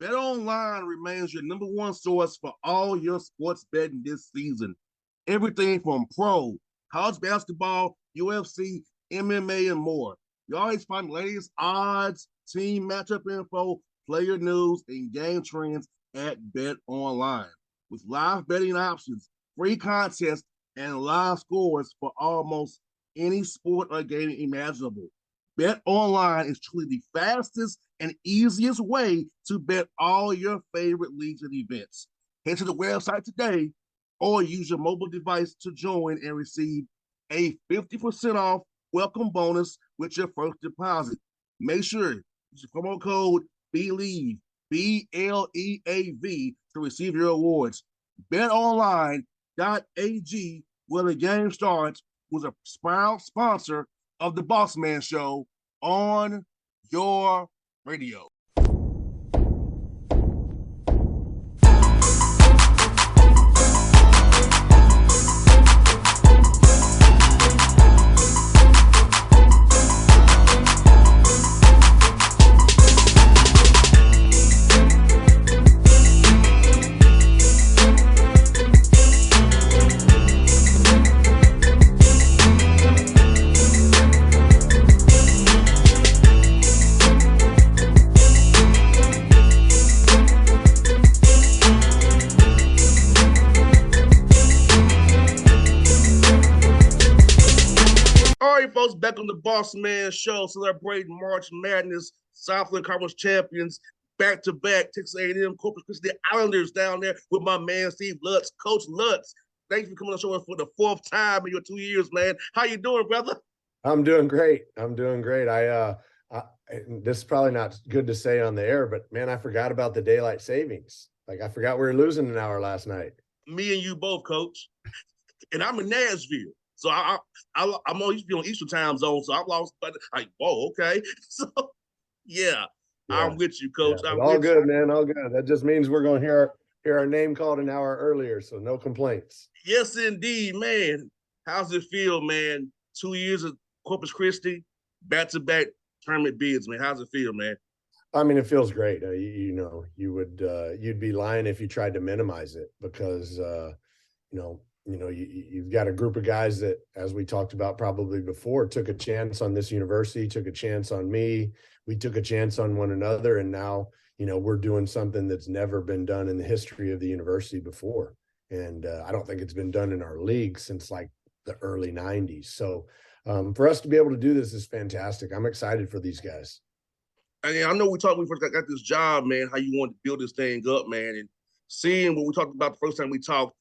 BetOnline remains your number one source for all your sports betting this season. Everything from pro, college basketball, UFC, MMA, and more. You always find the latest odds, team matchup info, player news, and game trends at BetOnline. With live betting options, free contests, and live scores for almost any sport or game imaginable. Bet Online is truly the fastest and easiest way to bet all your favorite leagues and events. Head to the website today or use your mobile device to join and receive a 50% off welcome bonus with your first deposit. Make sure you use the promo code BLEAV, BLEAV, to receive your rewards. BetOnline.ag, where the game starts, was a proud sponsor of the Bossman Show on your radio. Folks, back on the Bossman Show, celebrating March Madness, Southland Conference champions, back-to-back Texas A&M Corpus Christi Islanders down there with my man Steve Lutz. Coach Lutz, thanks for coming on the show for the fourth time in your 2 years, man. How you doing, brother? I'm doing great. This is probably not good to say on the air, but man, I forgot about the daylight savings. Like I forgot we were losing an hour last night. Me and you both, Coach. And I'm in Nashville. So I'm used to be on Eastern time zone, so I'm lost. But like, whoa, okay. So yeah, I'm with you, Coach. Yeah, all good, man. All good. That just means we're going to hear our name called an hour earlier, so no complaints. Yes, indeed, man. How's it feel, man? 2 years of Corpus Christi, back-to-back tournament bids, man. How's it feel, man? I mean, it feels great. You'd be lying if you tried to minimize it because you've got a group of guys that, as we talked about probably before, took a chance on this university, took a chance on me. We took a chance on one another. And now, we're doing something that's never been done in the history of the university before. And I don't think it's been done in our league since like the early 90s. So for us to be able to do this is fantastic. I'm excited for these guys. I know we talked when we first got this job, man, how you wanted to build this thing up, man. And seeing what we talked about the first time we talked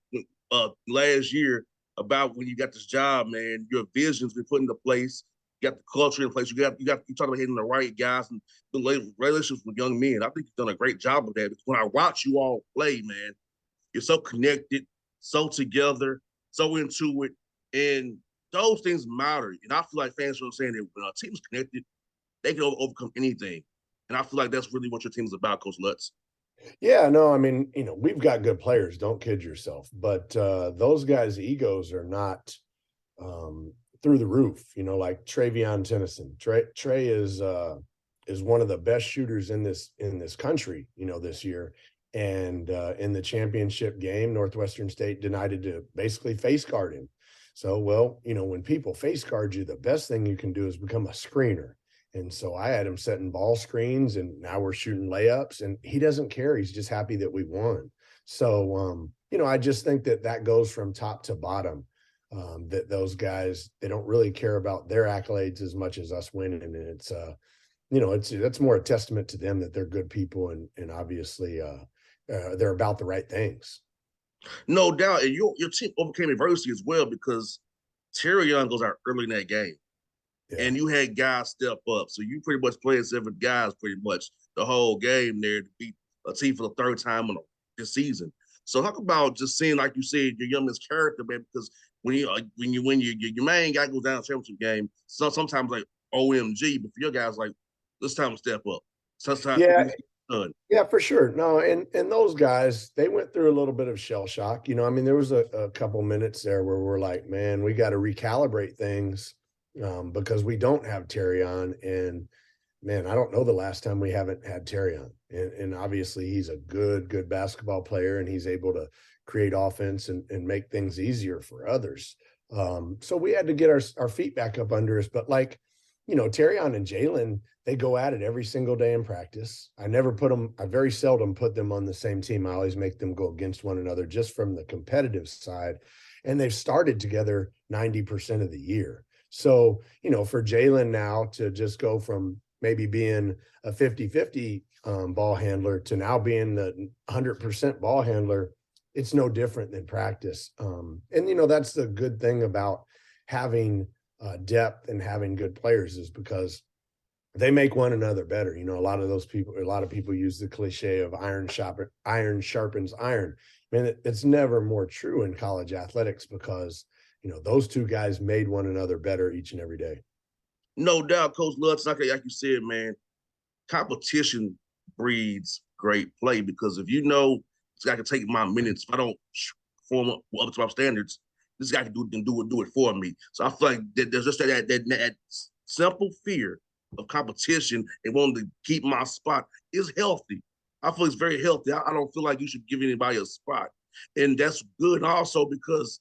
last year about when you got this job, man, your vision's been put into place. You got the culture in place. You talk about hitting the right guys and the relationships with young men. I think you've done a great job of that. Because when I watch you all play, man, you're so connected, so together, so into it, and those things matter. And I feel like fans are saying that when a team's connected, they can overcome anything. And I feel like that's really what your team is about, Coach Lutz. Yeah, no, I mean, we've got good players. Don't kid yourself. But those guys' egos are not through the roof. Like Travion Tennyson. Trey is one of the best shooters in this country. This year, and in the championship game, Northwestern State denied to basically face guard him. So, well, when people face guard you, the best thing you can do is become a screener. And so I had him setting ball screens, and now we're shooting layups, and he doesn't care. He's just happy that we won. So, I just think that goes from top to bottom, that those guys, they don't really care about their accolades as much as us winning. And it's, that's more a testament to them that they're good people, and obviously they're about the right things. No doubt. And your team overcame adversity as well, because Terry Young goes out early in that game. Yeah. And you had guys step up. So you pretty much played 7 guys pretty much the whole game there to beat a team for the third time this season. So talk about just seeing, like you said, your youngest character, man, because when you win your main guy goes down a championship game, sometimes like OMG, but for your guys, like, this time to step up. Sometimes yeah, for sure. No, and those guys, they went through a little bit of shell shock. I mean, there was a couple minutes there where we're like, man, we got to recalibrate things. Because we don't have Terry on, and man, I don't know the last time we haven't had Terry on. And obviously he's a good basketball player, and he's able to create offense and make things easier for others. So we had to get our feet back up under us. But like, Terrion and Jalen, they go at it every single day in practice. I very seldom put them on the same team. I always make them go against one another just from the competitive side. And they've started together 90% of the year. So, for Jalen now to just go from maybe being a 50-50 ball handler to now being the 100% ball handler, it's no different than practice. And that's the good thing about having depth and having good players, is because they make one another better. A lot of people use the cliche of iron sharpens iron. I mean, it's never more true in college athletics, because those two guys made one another better each and every day. No doubt, Coach Lutz, like you said, man, competition breeds great play, because if this guy can take my minutes, if I don't perform up to my standards, this guy can do it for me. So I feel like there's just that simple fear of competition and wanting to keep my spot is healthy. I feel it's very healthy. I don't feel like you should give anybody a spot. And that's good also because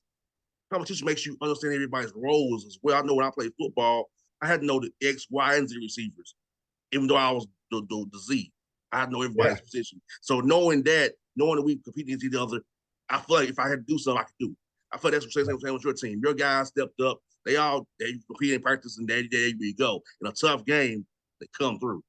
competition makes you understand everybody's roles as well. I know when I played football, I had to know the X, Y, and Z receivers, even though I was the Z. I had to know everybody's position. So knowing that we compete against each other, I feel like if I had to do something, I could do. I feel like that's what I'm saying with your team. Your guys stepped up. They compete in practice, and there you go. In a tough game, they come through.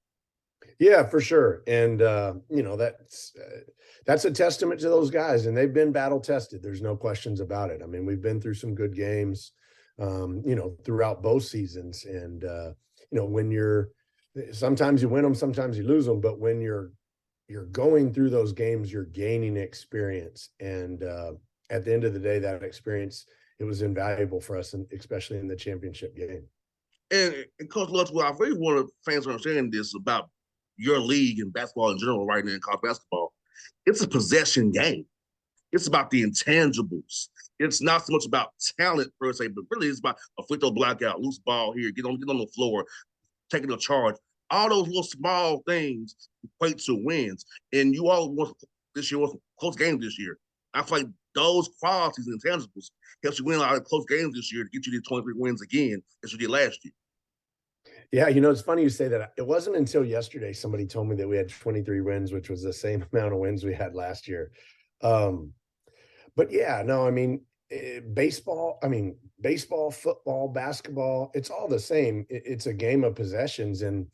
Yeah, for sure. And that's a testament to those guys, and they've been battle tested. There's no questions about it. I mean, we've been through some good games, throughout both seasons. And when sometimes you win them, sometimes you lose them, but when you're going through those games, you're gaining experience. And at the end of the day, that experience, it was invaluable for us, and especially in the championship game. And Coach Lutz, I really want fans to understand this about your league and basketball in general right now in college basketball. It's a possession game. It's about the intangibles. It's not so much about talent per se, but really it's about a free throw blackout, loose ball here, get on the floor, taking a charge. All those little small things equate to wins. And you all want this year was close games this year. I feel like those qualities and intangibles helps you win a lot of close games this year to get you to 23 wins again as you did last year. Yeah, it's funny you say that. It wasn't until yesterday somebody told me that we had 23 wins, which was the same amount of wins we had last year. But yeah, no, I mean, baseball, football, basketball, it's all the same. It's a game of possessions. And,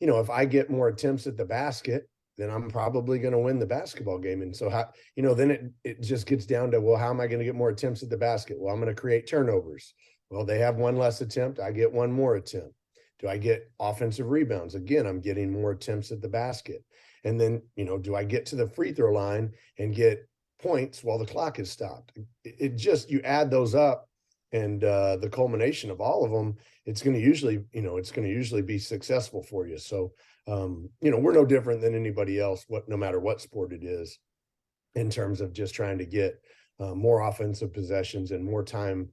if I get more attempts at the basket, then I'm probably going to win the basketball game. And so then it just gets down to, well, how am I going to get more attempts at the basket? Well, I'm going to create turnovers. Well, they have one less attempt. I get one more attempt. Do I get offensive rebounds? Again, I'm getting more attempts at the basket. And then, do I get to the free throw line and get points while the clock is stopped? You add those up, and the culmination of all of them, it's going to usually be successful for you. So, we're no different than anybody else, no matter what sport it is, in terms of just trying to get more offensive possessions and more time,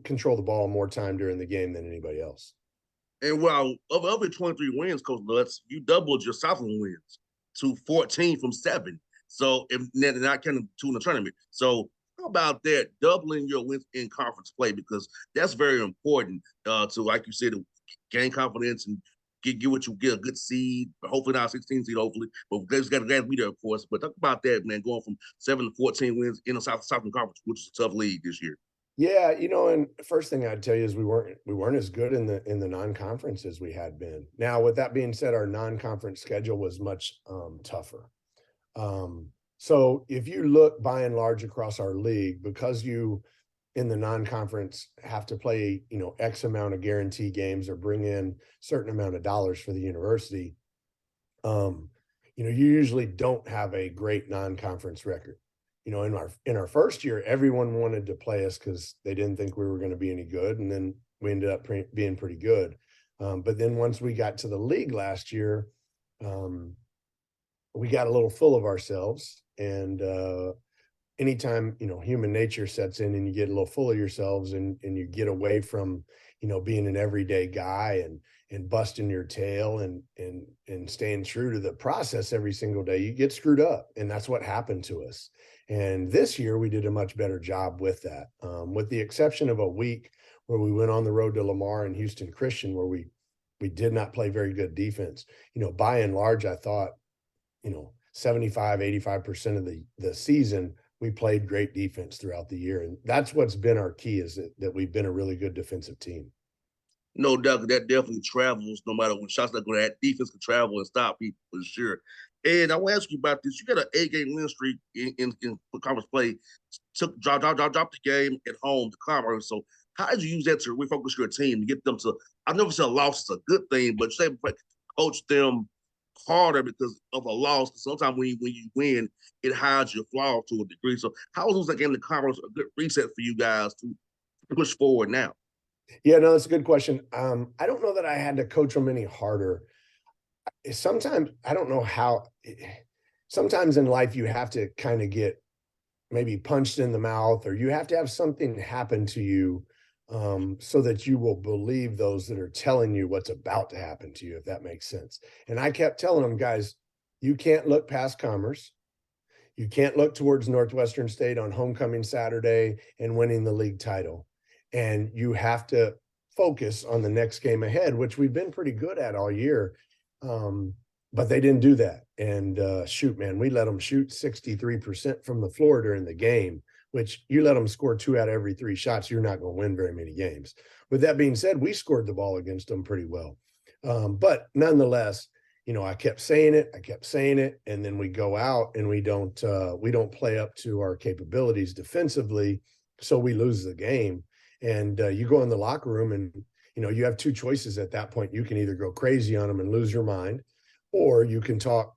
control the ball more time during the game than anybody else. And while of the 23 wins, Coach Lutz, you doubled your Southland wins to 14 from 7. So if not kind of two in the tournament. So how about that, doubling your wins in conference play? Because that's very important to, like you said, gain confidence and get what you get, a good seed, hopefully not a 16 seed, hopefully. But there's got to be there, of course. But talk about that, man, going from 7 to 14 wins in the Southern Conference, which is a tough league this year. Yeah, and first thing I'd tell you is we weren't as good in the non-conference as we had been. Now, with that being said, our non-conference schedule was much tougher. So if you look by and large across our league, because you in the non-conference have to play, X amount of guarantee games or bring in certain amount of dollars for the university, you usually don't have a great non-conference record. In our first year, everyone wanted to play us because they didn't think we were going to be any good, and then we ended up being pretty good. But then once we got to the league last year, we got a little full of ourselves, and anytime, human nature sets in and you get a little full of yourselves and you get away from, being an everyday guy and busting your tail and staying true to the process every single day, you get screwed up. And that's what happened to us. And this year we did a much better job with that, with the exception of a week where we went on the road to Lamar and Houston Christian, where we did not play very good defense. By and large, I thought, 75-85% of the season, we played great defense throughout the year. And that's what's been our key, is that we've been a really good defensive team. No doubt that definitely travels no matter what shots that go at. Defense can travel and stop people for sure. And I want to ask you about this. You got an 8-game win streak in conference play. Drop the game at home to Commerce. So how did you use that to refocus your team to get them to? I never said a loss is a good thing, but say coach them harder because of a loss. Because sometimes when you win, it hides your flaws to a degree. So how was that game to Commerce a good reset for you guys to push forward now? Yeah, no, that's a good question. I don't know that I had to coach them any harder. Sometimes I don't know how. Sometimes in life you have to kind of get maybe punched in the mouth, or you have to have something happen to you, so that you will believe those that are telling you what's about to happen to you, if that makes sense. And I kept telling them, guys, you can't look past Commerce. You can't look towards Northwestern State on homecoming Saturday and winning the league title. And you have to focus on the next game ahead, which we've been pretty good at all year. But they didn't do that. And shoot, man, we let them shoot 63% from the floor during the game, which you let them score 2 out of every 3 shots, you're not going to win very many games. With that being said, we scored the ball against them pretty well. But nonetheless, I kept saying it, and then we go out and we don't play up to our capabilities defensively, so we lose the game. And you go in the locker room and, you have 2 choices at that point. You can either go crazy on them and lose your mind, or you can talk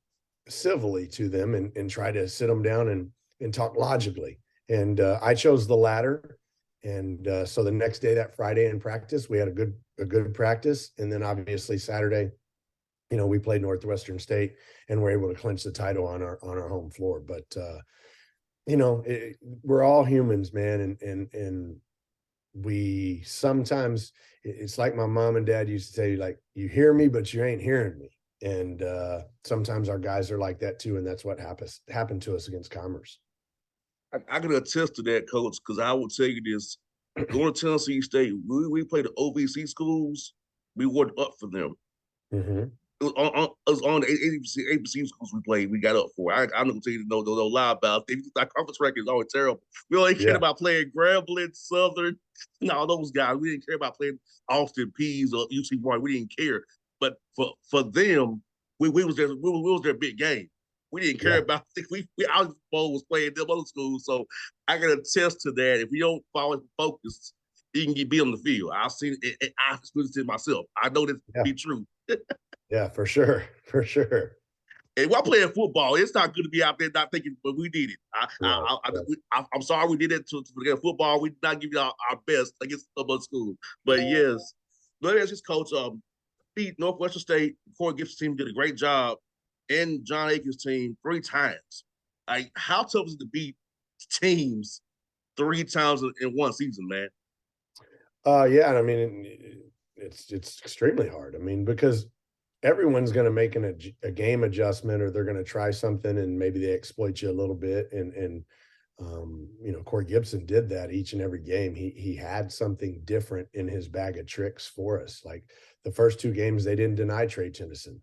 civilly to them and try to sit them down and talk logically. And I chose the latter. And so the next day, that Friday in practice, we had a good practice. And then obviously Saturday, we played Northwestern State and we're able to clinch the title on our home floor. But we're all humans, man, and we sometimes, it's like my mom and dad used to say, like, you hear me, but you ain't hearing me. And sometimes our guys are like that too, and that's what happened to us against Commerce. I can attest to that, Coach, because I will tell you this: going to Tennessee State, we played the OVC schools, we weren't up for them. Mm-hmm. It was on the ABC schools we played. We got up for. I'm not gonna tell you no lie about it. Our conference record is always terrible. We only cared about playing Grambling, Southern, all those guys. We didn't care about playing Austin Pease or UC Martin. We didn't care. But for them, we was their big game. We didn't care about our bowl was playing them other schools. So I can attest to that. If we don't follow focus, you can get beat on the field. I've seen it. I've experienced it myself. I know this to be true. Yeah, for sure. For sure. And while playing football, it's not good to be out there not thinking, but we did it. I'm sorry we did it to football. We did not give you our best against other schools. But yes, let me ask this, Coach. Beat Northwestern State. Corey Gibson's team did a great job, and John Aiken's team 3 times. Like, how tough is it to beat teams 3 times in one season, man? Yeah, I mean, it's extremely hard. I mean, because everyone's going to make a game adjustment, or they're going to try something and maybe they exploit you a little bit. And Corey Gibson did that each and every game. He had something different in his bag of tricks for us. Like the first 2 games, they didn't deny Trey Tennyson.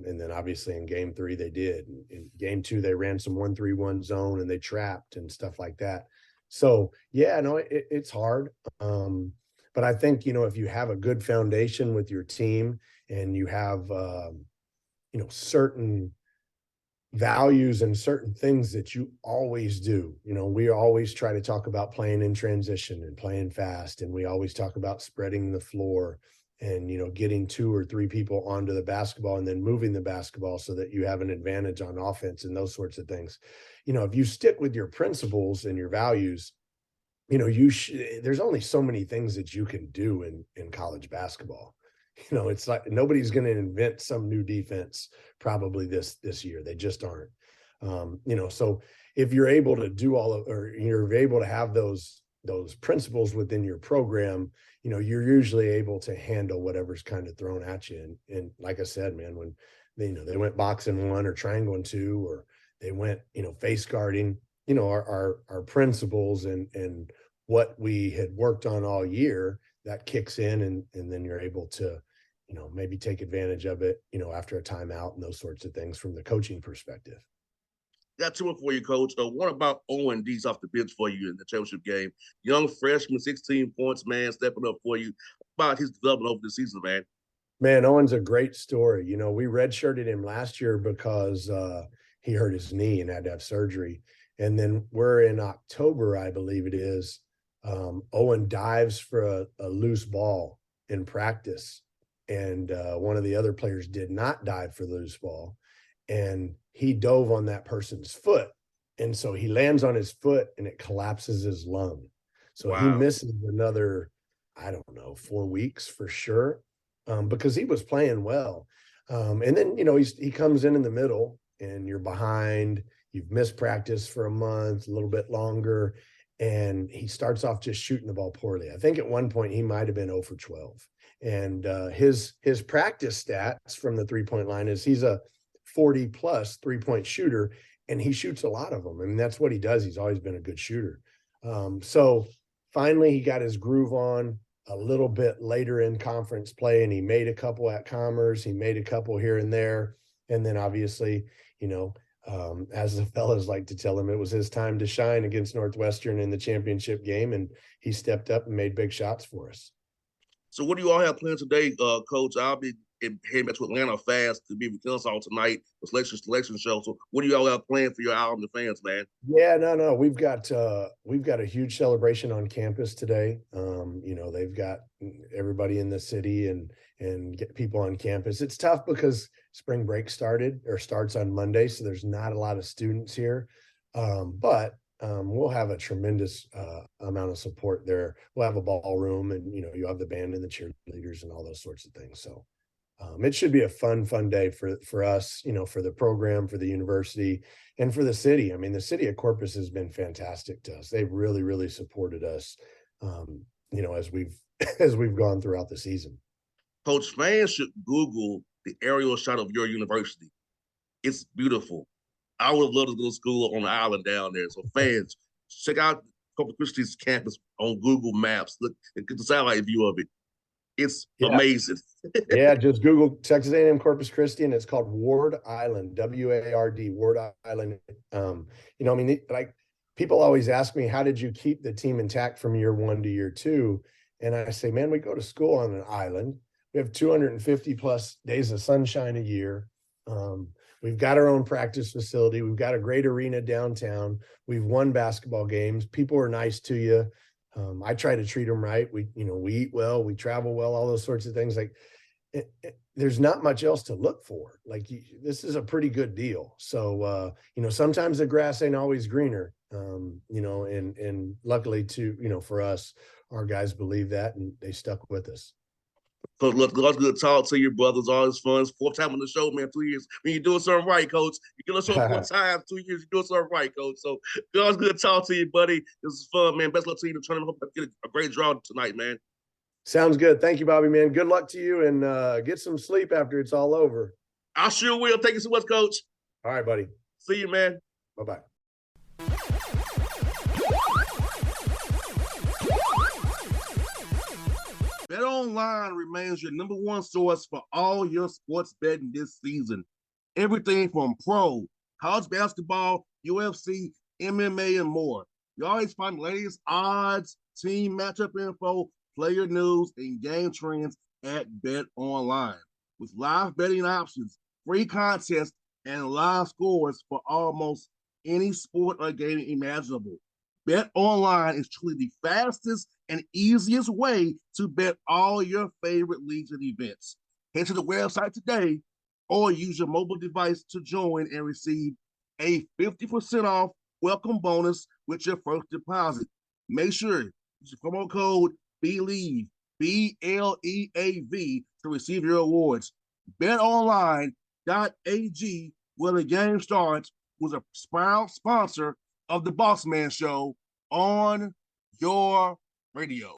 And then obviously in game 3, they did. In game 2, they ran some 1-3-1 zone and they trapped and stuff like that. So yeah, no, it's hard. But I think, if you have a good foundation with your team and you have, certain values and certain things that you always do, we always try to talk about playing in transition and playing fast. And we always talk about spreading the floor and, getting 2 or 3 people onto the basketball and then moving the basketball so that you have an advantage on offense and those sorts of things. If you stick with your principles and your values, there's only so many things that you can do in college basketball. It's like nobody's going to invent some new defense probably this year. They just aren't. So if you're able to do or you're able to have those principles within your program, you're usually able to handle whatever's kind of thrown at you. And like I said, man, when they went boxing 1 or triangle 2, or they went, face guarding, our principles and what we had worked on all year, that kicks in, and then you're able to, maybe take advantage of it, after a timeout and those sorts of things from the coaching perspective. Got two more for you, Coach. What about Owen D's off the bench for you in the championship game? Young freshman, 16 points, man, stepping up for you. About his development over the season, man. Man, Owen's a great story. We redshirted him last year because he hurt his knee and had to have surgery. And then we're in October, I believe it is. Owen dives for a loose ball in practice. And one of the other players did not dive for the loose ball. And he dove on that person's foot. And so he lands on his foot and it collapses his lung. So He misses another, I don't know, 4 weeks for sure, because he was playing well. And then, he comes in the middle and you're behind, you've missed practice for a month, a little bit longer. And he starts off just shooting the ball poorly. I think at one point he might've been 0 for 12. And his practice stats from the 3-point line is he's a 40+ 3-point shooter, and he shoots a lot of them. I mean, that's what he does. He's always been a good shooter. So finally he got his groove on a little bit later in conference play, and he made a couple at Commerce. He made a couple here and there. And then obviously, as the fellas like to tell him, it was his time to shine against Northwestern in the championship game, and he stepped up and made big shots for us. So what do you all have planned today, Coach? I'll be heading back to Atlanta fast to be with us all tonight, the selection show. So what do you all have planned for your Alabama fans, man? Yeah, no. We've got a huge celebration on campus today. They've got everybody in the city and get people on campus. It's tough because spring break starts on Monday, so there's not a lot of students here. But we'll have a tremendous amount of support there. We'll have a ballroom, and you have the band and the cheerleaders and all those sorts of things. So it should be a fun day for us, for the program, for the university, and for the city. I mean, the city of Corpus has been fantastic to us. They've really, really supported us, as we've gone throughout the season. Coach, fans should Google the aerial shot of your university. It's beautiful. I would love to go to school on the island down there. So fans, check out Corpus Christi's campus on Google Maps. Look and get the satellite view of it. It's amazing. Yeah, just Google Texas A&M Corpus Christi, and it's called Ward Island, WARD, Ward Island. Like people always ask me, how did you keep the team intact from year 1 to year 2? And I say, man, we go to school on an island. We have 250+ days of sunshine a year. We've got our own practice facility. We've got a great arena downtown. We've won basketball games. People are nice to you. I try to treat them right. We eat well, we travel well, all those sorts of things. Like there's not much else to look for. Like this is a pretty good deal. So, sometimes the grass ain't always greener, and luckily for us, our guys believe that and they stuck with us. Coach, look, it's good to talk to your brothers. Always fun. It's 4th time on the show, man. 2 years. When you're doing something right, Coach. You get on the show 4 times, 2 years, you're doing something right, Coach. So it's always good to talk to you, buddy. This is fun, man. Best luck to you in the tournament. Hope you get a great draw tonight, man. Sounds good. Thank you, Bobby, man. Good luck to you, and get some sleep after it's all over. I sure will. Thank you so much, Coach. All right, buddy. See you, man. Bye-bye. BetOnline remains your number one source for all your sports betting this season. Everything from pro, college basketball, UFC, MMA, and more. You always find the latest odds, team matchup info, player news, and game trends at BetOnline. With live betting options, free contests, and live scores for almost any sport or game imaginable. BetOnline is truly the fastest and easiest way to bet all your favorite leagues and events. Head to the website today or use your mobile device to join and receive a 50% off welcome bonus with your first deposit. Make sure you use the promo code BELIEVE, BLEAV, to receive your awards. BetOnline.ag, where the game starts, who's a proud sponsor of the Bossman Show on your radio.